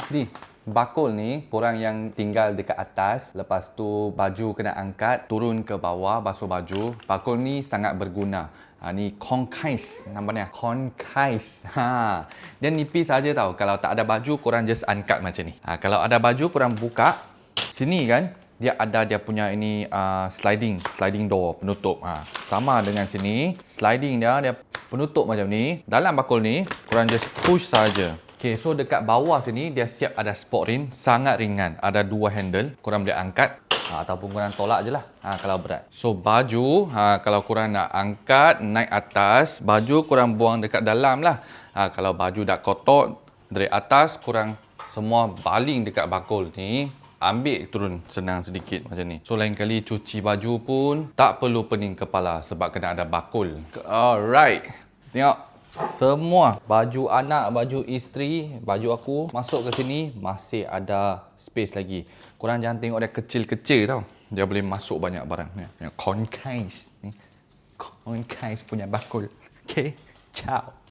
Ni, bakul ni korang yang tinggal dekat atas, lepas tu baju kena angkat, turun ke bawah, basuh baju. Bakul ni sangat berguna. Ni Concise namanya. Concise. Dia nipis saja tau. Kalau tak ada baju, korang just angkat macam ni. Kalau ada baju, korang buka. Sini kan, dia ada dia punya ini sliding door, penutup. Sama dengan sini, sliding dia penutup macam ni. Dalam bakul ni, korang just push saja. Okay, so dekat bawah sini dia siap ada sport ring, sangat ringan. Ada 2 handle, korang boleh angkat ataupun korang tolak je lah kalau berat. So baju, kalau korang nak angkat, naik atas, baju korang buang dekat dalam lah. Kalau baju dah kotor, dari atas korang semua baling dekat bakul ni. Ambil turun senang sedikit macam ni. So lain kali cuci baju pun tak perlu pening kepala sebab kena ada bakul. Alright, tengok. Semua baju anak, baju isteri, baju aku masuk ke sini masih ada space lagi. Korang jangan tengok dia kecil-kecil tau. Dia boleh masuk banyak barang ni. Concise. Concise punya bakul. Okay, ciao.